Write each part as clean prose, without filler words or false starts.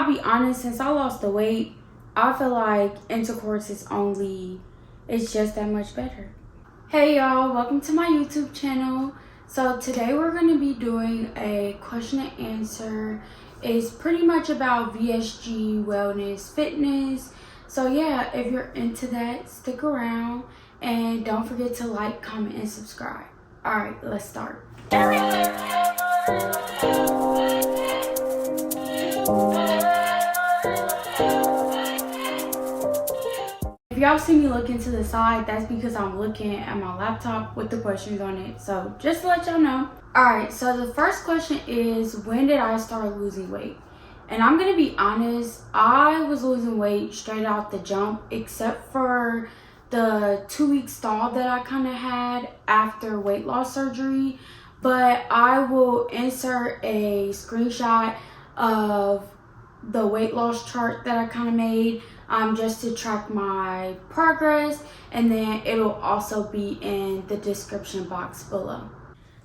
I'll be honest, since I lost the weight, I feel like intercourse is it's just that much better. Hey y'all, welcome to my YouTube channel. So today we're going to be doing a question and answer. It's pretty much about VSG, wellness, fitness. So yeah, if you're into that, stick around and don't forget to like, comment, and subscribe. Alright, let's start. If y'all see me looking to the side, that's because I'm looking at my laptop with the questions on it. So just to let y'all know. Alright, so the first question is, when did I start losing weight? And I'm going to be honest, I was losing weight straight out the jump, except for the 2-week stall that I kind of had after weight loss surgery. But I will insert a screenshot of the weight loss chart that I kind of made just to track my progress, and then it'll also be in the description box below.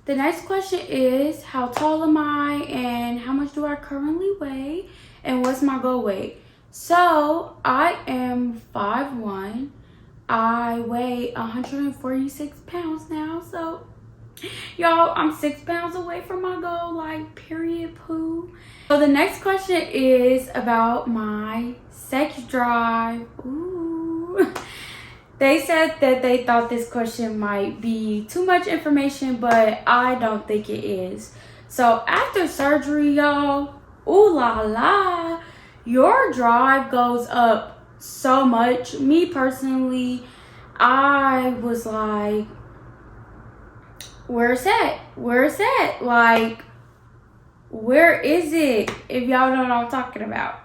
The next question is, how tall am I and how much do I currently weigh and what's my goal weight? So I am 5'1". I weigh 146 pounds now, so y'all, I'm 6 pounds away from my goal, like, period, poo. So the next question is about my sex drive. Ooh. They said that they thought this question might be too much information, but I don't think it is. So after surgery, y'all, ooh la la, your drive goes up so much. Me personally, I was like, where's that? Where's that? Like, where is it? If y'all know what I'm talking about.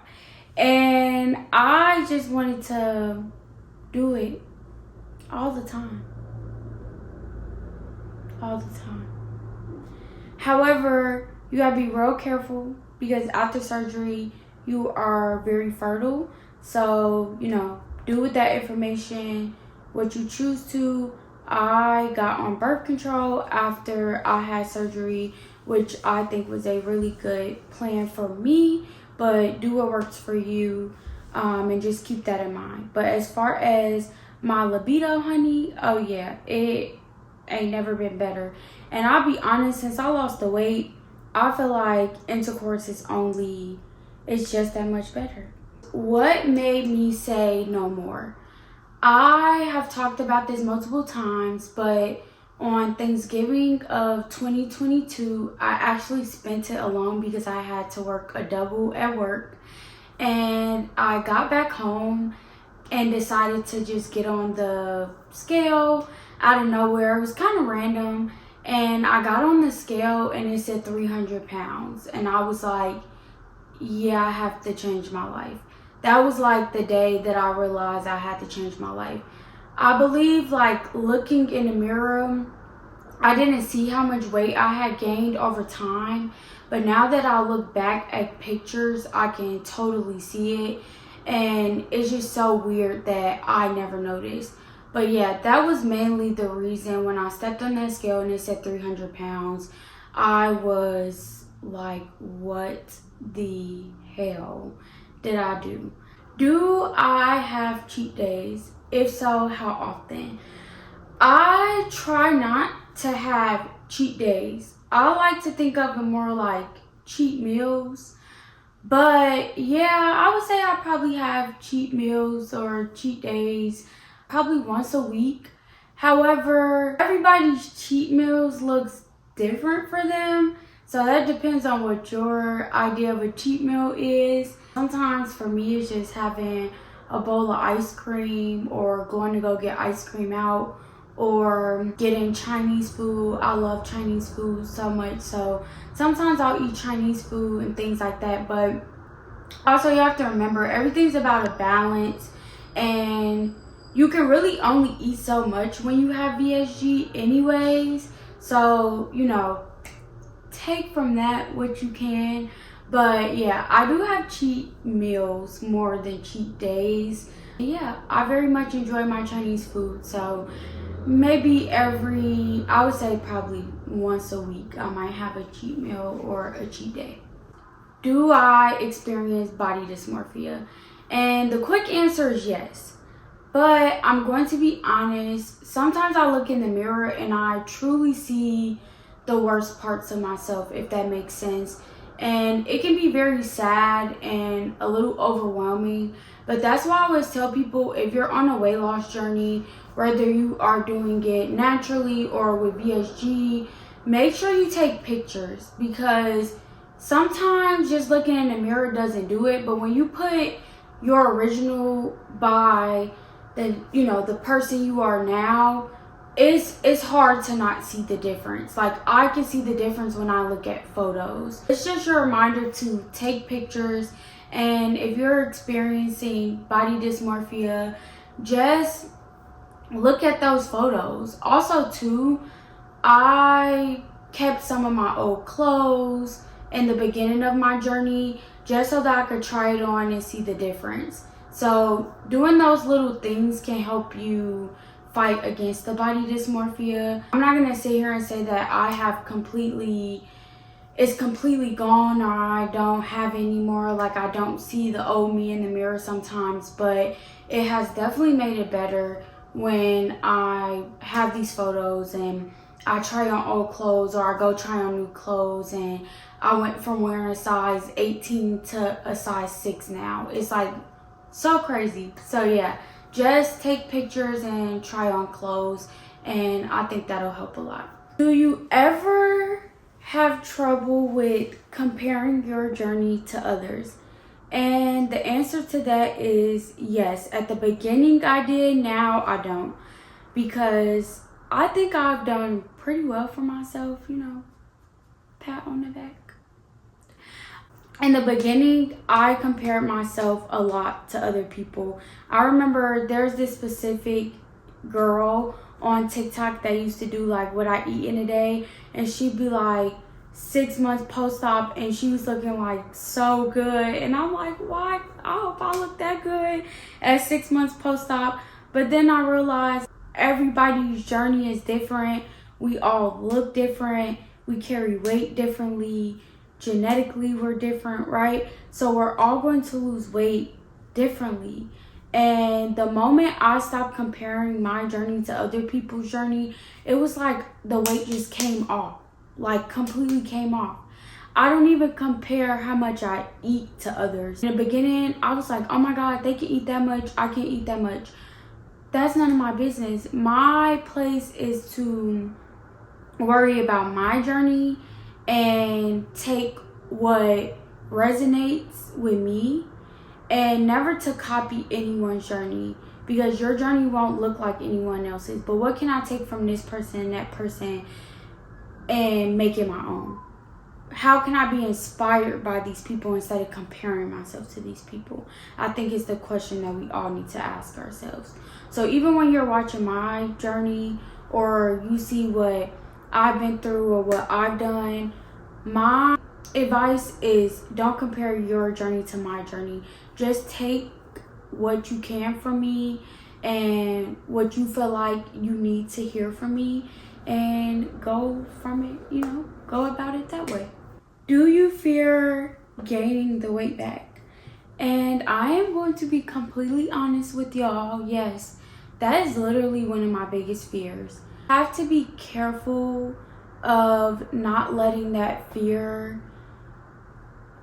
And I just wanted to do it all the time. All the time. However, you gotta be real careful because after surgery, you are very fertile. So, you know, do with that information what you choose to. I got on birth control after I had surgery, which I think was a really good plan for me, but do what works for you, and just keep that in mind. But as far as my libido, honey, oh yeah, it ain't never been better. And I'll be honest, since I lost the weight, I feel like intercourse is it's just that much better. What made me say no more? I have talked about this multiple times, but on Thanksgiving of 2022, I actually spent it alone because I had to work a double at work. And I got back home and decided to just get on the scale out of nowhere. It was kind of random. And I got on the scale and it said 300 pounds. And I was like, yeah, I have to change my life. That was like the day that I realized I had to change my life. I believe, like, looking in the mirror, I didn't see how much weight I had gained over time. But now that I look back at pictures, I can totally see it. And it's just so weird that I never noticed. But yeah, that was mainly the reason. When I stepped on that scale and it said 300 pounds, I was like, what the hell did I do? Do I have cheat days? If so, how often? I try not to have cheat days. I like to think of them more like cheat meals. But yeah, I would say I probably have cheat meals or cheat days probably once a week. However, everybody's cheat meals looks different for them. So that depends on what your idea of a cheat meal is. Sometimes for me, it's just having a bowl of ice cream or going to go get ice cream out or getting Chinese food. I love Chinese food so much. So sometimes I'll eat Chinese food and things like that. But also you have to remember, everything's about a balance. And you can really only eat so much when you have VSG anyways. So, you know, take from that what you can. But yeah, I do have cheat meals more than cheat days. Yeah, I very much enjoy my Chinese food. So maybe I would say probably once a week, I might have a cheat meal or a cheat day. do I experience body dysmorphia? And the quick answer is yes. But I'm going to be honest, sometimes I look in the mirror and I truly see the worst parts of myself, if that makes sense. And it can be very sad and a little overwhelming. But that's why I always tell people, if you're on a weight loss journey, whether you are doing it naturally or with VSG, make sure you take pictures, because sometimes just looking in the mirror doesn't do it. But when you put your original by the person you are now, it's hard to not see the difference. Like, I can see the difference when I look at photos. It's just a reminder to take pictures, and if you're experiencing body dysmorphia, just look at those photos. Also too, I kept some of my old clothes in the beginning of my journey just so that I could try it on and see the difference. So doing those little things can help you fight against the body dysmorphia. I'm not gonna sit here and say that I have it's completely gone, or I don't have any more. Like, I don't see the old me in the mirror sometimes, but it has definitely made it better when I have these photos and I try on old clothes, or I go try on new clothes, and I went from wearing a size 18 to a size 6 now. It's like so crazy. So yeah, just take pictures and try on clothes, and I think that'll help a lot. Do you ever have trouble with comparing your journey to others? And the answer to that is yes. At the beginning I did, now I don't, because I think I've done pretty well for myself, pat on the back. In the beginning, I compared myself a lot to other people. I remember there's this specific girl on TikTok that used to do like what I eat in a day, and she'd be like 6 months post-op and she was looking like so good, and I'm like, why? I hope I look that good at 6 months post-op. But then I realized everybody's journey is different. We all look different. We carry weight differently. Genetically, we're different, right? So we're all going to lose weight differently. And the moment I stopped comparing my journey to other people's journey, it was like the weight just came off, like completely came off. I don't even compare how much I eat to others. In the beginning, I was like, oh my God, they can eat that much, I can't eat that much. That's none of my business. My place is to worry about my journey and take what resonates with me, and never to copy anyone's journey, because your journey won't look like anyone else's. But what can I take from this person and that person and make it my own? How can I be inspired by these people instead of comparing myself to these people? I think it's the question that we all need to ask ourselves. So even when you're watching my journey, or you see what I've been through or what I've done, my advice is don't compare your journey to my journey. Just take what you can from me and what you feel like you need to hear from me, and go from it, go about it that way. Do you fear gaining the weight back? And I am going to be completely honest with y'all. Yes, that is literally one of my biggest fears. I have to be careful of not letting that fear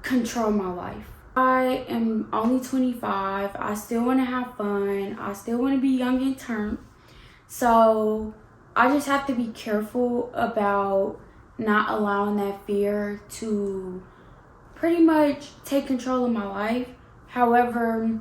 control my life. I am only 25. I still want to have fun. I still want to be young and turn. So I just have to be careful about not allowing that fear to pretty much take control of my life. However,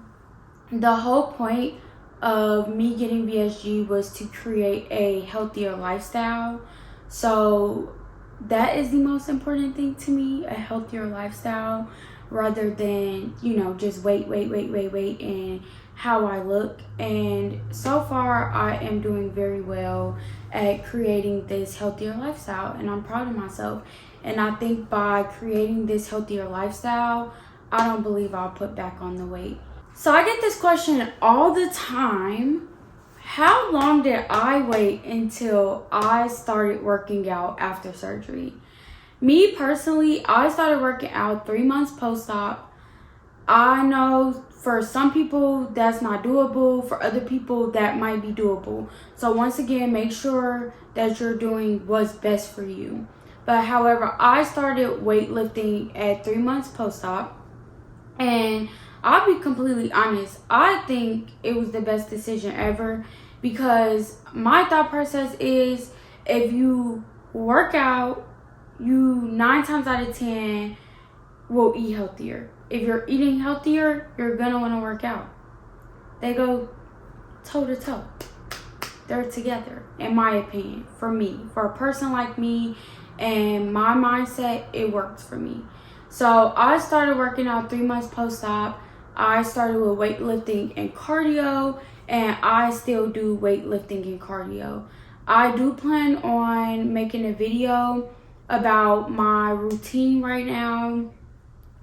the whole point of me getting VSG was to create a healthier lifestyle. So that is the most important thing to me, a healthier lifestyle, rather than, just weight and how I look. And so far I am doing very well at creating this healthier lifestyle, and I'm proud of myself. And I think by creating this healthier lifestyle, I don't believe I'll put back on the weight. So I get this question all the time. How long did I wait until I started working out after surgery? Me personally, I started working out 3 months post-op. I know for some people that's not doable. For other people that might be doable. So once again, make sure that you're doing what's best for you. But however, I started weightlifting at 3 months post-op. And I'll be completely honest, I think it was the best decision ever, because my thought process is, if you work out, you 9 times out of 10 will eat healthier. If you're eating healthier, you're gonna want to work out. They go toe to toe. They're together, in my opinion. For me, for a person like me and my mindset, it works for me. So I started working out 3 months post-op. I started with weightlifting and cardio, and I still do weightlifting and cardio. I do plan on making a video about my routine right now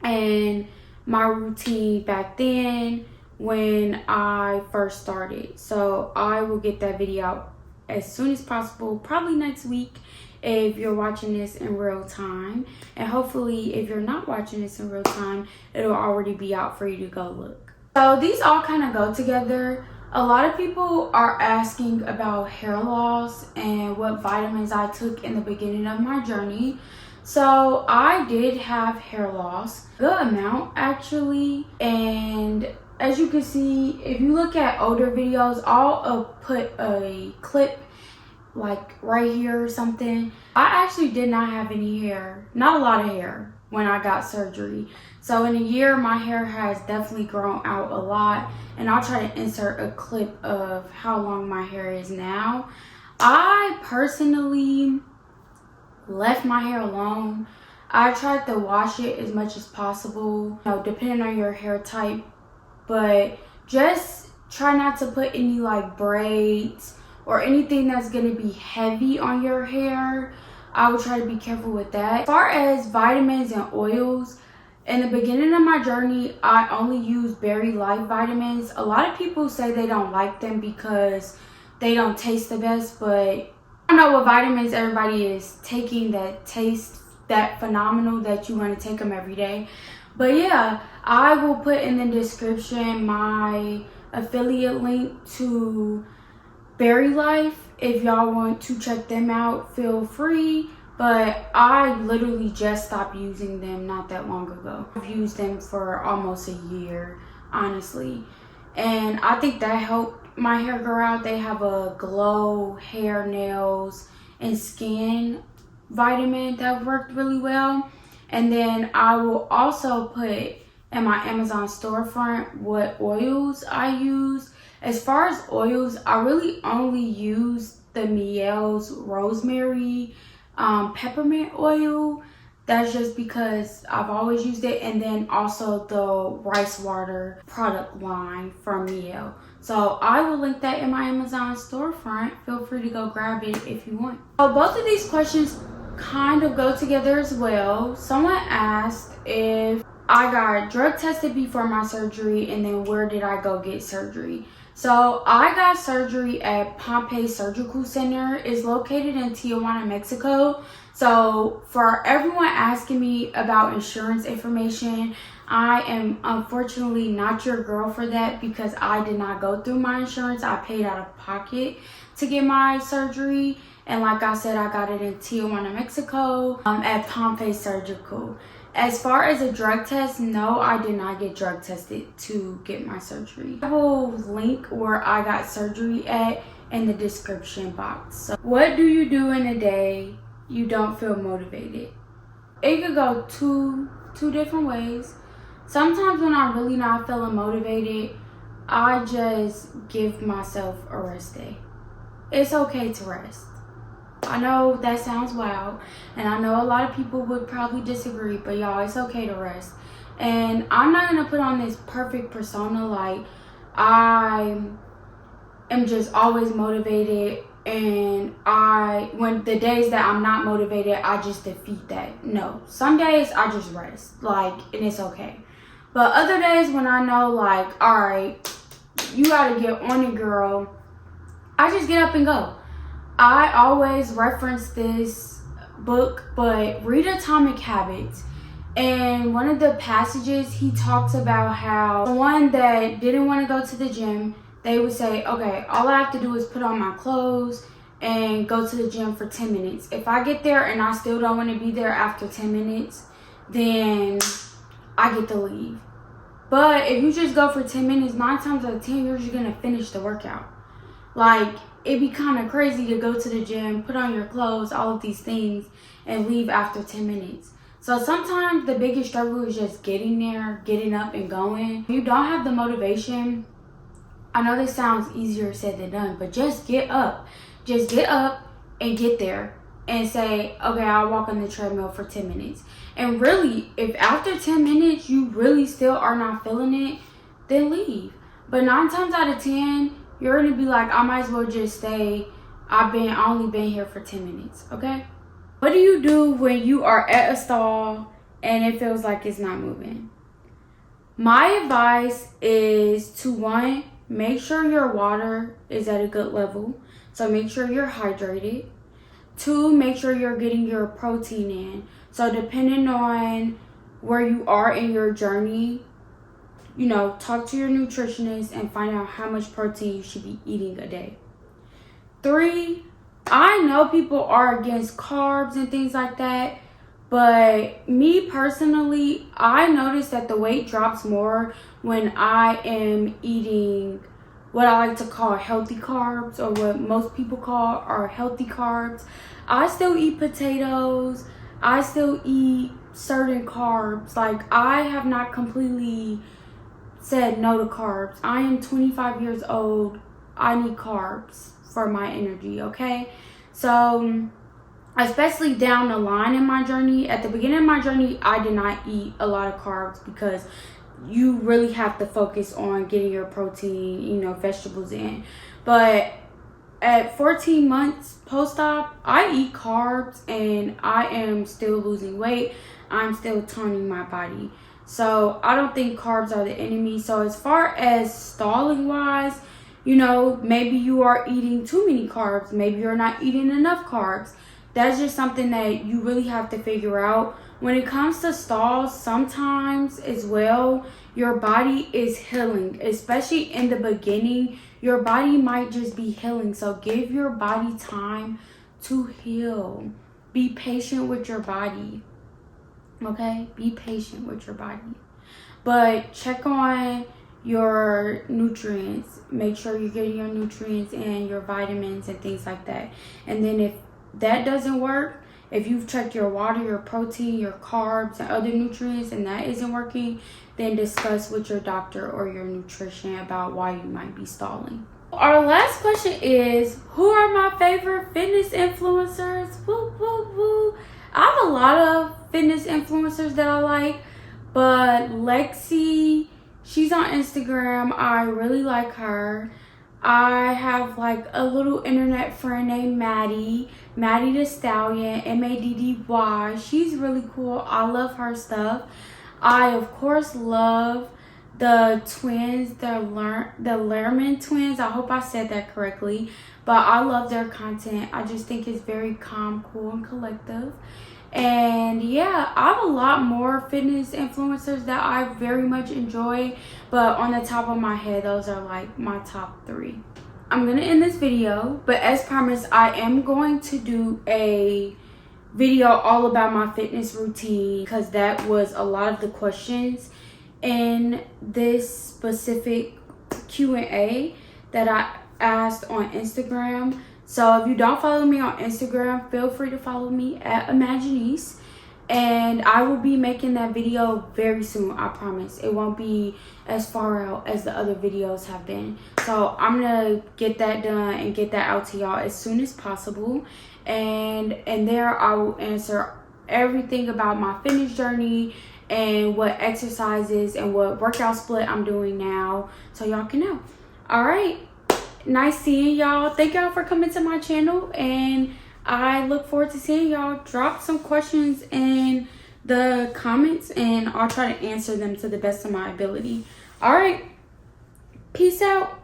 and my routine back then when I first started. So I will get that video out as soon as possible, probably next week if you're watching this in real time. And hopefully if you're not watching this in real time, it'll already be out for you to go look. So these all kind of go together. A lot of people are asking about hair loss and what vitamins I took in the beginning of my journey. So I did have hair loss, good amount actually, and as you can see, if you look at older videos, I'll put a clip like right here or something. I actually did not have any hair, not a lot of hair, when I got surgery. So in a year, my hair has definitely grown out a lot, and I'll try to insert a clip of how long my hair is now. I personally left my hair alone. I tried to wash it as much as possible, you know, depending on your hair type, but just try not to put any like braids or anything that's going to be heavy on your hair. I would try to be careful with that. As far as vitamins and oils, in the beginning of my journey, I only used Berry Life vitamins. A lot of people say they don't like them because they don't taste the best, but I don't know what vitamins everybody is taking that taste that phenomenal that you want to take them every day. But yeah, I will put in the description my affiliate link to Berry Life. If y'all want to check them out, feel free. But I literally just stopped using them not that long ago. I've used them for almost a year, honestly. And I think that helped my hair grow out. They have a glow, hair, nails, and skin vitamin that worked really well. And then I will also put in my Amazon storefront what oils I use. As far as oils, I really only use the Miele's rosemary peppermint oil. That's just because I've always used it. And then also the rice water product line from Miele. So I will link that in my Amazon storefront. Feel free to go grab it if you want. So both of these questions kind of go together as well. Someone asked if I got drug tested before my surgery, and then where did I go get surgery. So I got surgery at Pompeii Surgical Center. It's located in Tijuana, Mexico. So for everyone asking me about insurance information, I am unfortunately not your girl for that, because I did not go through my insurance. I paid out of pocket to get my surgery. And like I said, I got it in Tijuana, Mexico, at Pompeii Surgical. As far as a drug test, no, I did not get drug tested to get my surgery. I will link where I got surgery at in the description box. So what do you do in a day you don't feel motivated? It could go two different ways. Sometimes when I'm really not feeling motivated, I just give myself a rest day. It's okay to rest. I know that sounds wild, and I know a lot of people would probably disagree, but y'all, it's okay to rest. And I'm not gonna put on this perfect persona like I am just always motivated, and when the days that I'm not motivated, I just defeat that. No, some days I just rest, like, and it's okay. But other days when I know, like, all right, you gotta get on it, girl, I just get up and go. I always reference this book, but read Atomic Habits. And one of the passages, he talks about how the one that didn't want to go to the gym, they would say, okay, all I have to do is put on my clothes and go to the gym for 10 minutes. If I get there and I still don't want to be there after 10 minutes, then I get to leave. But if you just go for 10 minutes, 9 times out of 10, you're just going to finish the workout. Like, it'd be kind of crazy to go to the gym, put on your clothes, all of these things, and leave after 10 minutes. So sometimes the biggest struggle is just getting there, getting up and going. If you don't have the motivation, I know this sounds easier said than done, but just get up. Just get up and get there and say, okay, I'll walk on the treadmill for 10 minutes. And really, if after 10 minutes you really still are not feeling it, then leave. But 9 times out of 10, you're gonna be like, I might as well just stay. I only been here for 10 minutes, okay? What do you do when you are at a stall and it feels like it's not moving? My advice is to, 1, make sure your water is at a good level. So make sure you're hydrated. 2, make sure you're getting your protein in. So depending on where you are in your journey, you know, talk to your nutritionist and find out how much protein you should be eating a day. 3, I know people are against carbs and things like that, but me personally, I notice that the weight drops more when I am eating what I like to call healthy carbs, or what most people call are healthy carbs. I still eat potatoes. I still eat certain carbs. Like, I have not completely said no to carbs. I am 25 years old. I need carbs for my energy, okay? So, especially down the line in my journey, at the beginning of my journey, I did not eat a lot of carbs because you really have to focus on getting your protein, you know, vegetables in. But at 14 months post-op, I eat carbs and I am still losing weight. I'm still toning my body. So I don't think carbs are the enemy. So as far as stalling wise, you know, maybe you are eating too many carbs. Maybe you're not eating enough carbs. That's just something that you really have to figure out. When it comes to stalls, sometimes as well, your body is healing. Especially in the beginning, your body might just be healing. So give your body time to heal. Be patient with your body. Okay? Be patient with your body. But check on your nutrients. Make sure you're getting your nutrients and your vitamins and things like that. And then if that doesn't work, if you've checked your water, your protein, your carbs, and other nutrients, and that isn't working, then discuss with your doctor or your nutrition about why you might be stalling. Our last question is, who are my favorite fitness influencers? Woo, woo, woo. I have a lot of fitness influencers that I like, but Lexi, she's on Instagram. I really like her. I have like a little internet friend named Maddie the Stallion, Maddy. She's really cool. I love her stuff. I of course love the twins, the Lerman twins. I hope I said that correctly, but I love their content. I just think it's very calm, cool, and collective. And yeah, I have a lot more fitness influencers that I very much enjoy, but on the top of my head, those are like my top 3. I'm gonna end this video, but as promised, I am going to do a video all about my fitness routine, because that was a lot of the questions in this specific Q&A that I asked on Instagram. So if you don't follow me on Instagram, feel free to follow me at Imagineece. And I will be making that video very soon, I promise. It won't be as far out as the other videos have been. So I'm gonna get that done and get that out to y'all as soon as possible. And there I will answer everything about my fitness journey and what exercises and what workout split I'm doing now, so y'all can know. All right. Nice seeing y'all. Thank y'all for coming to my channel, and I look forward to seeing y'all. Drop some questions in the comments and I'll try to answer them to the best of my ability. All right, peace out.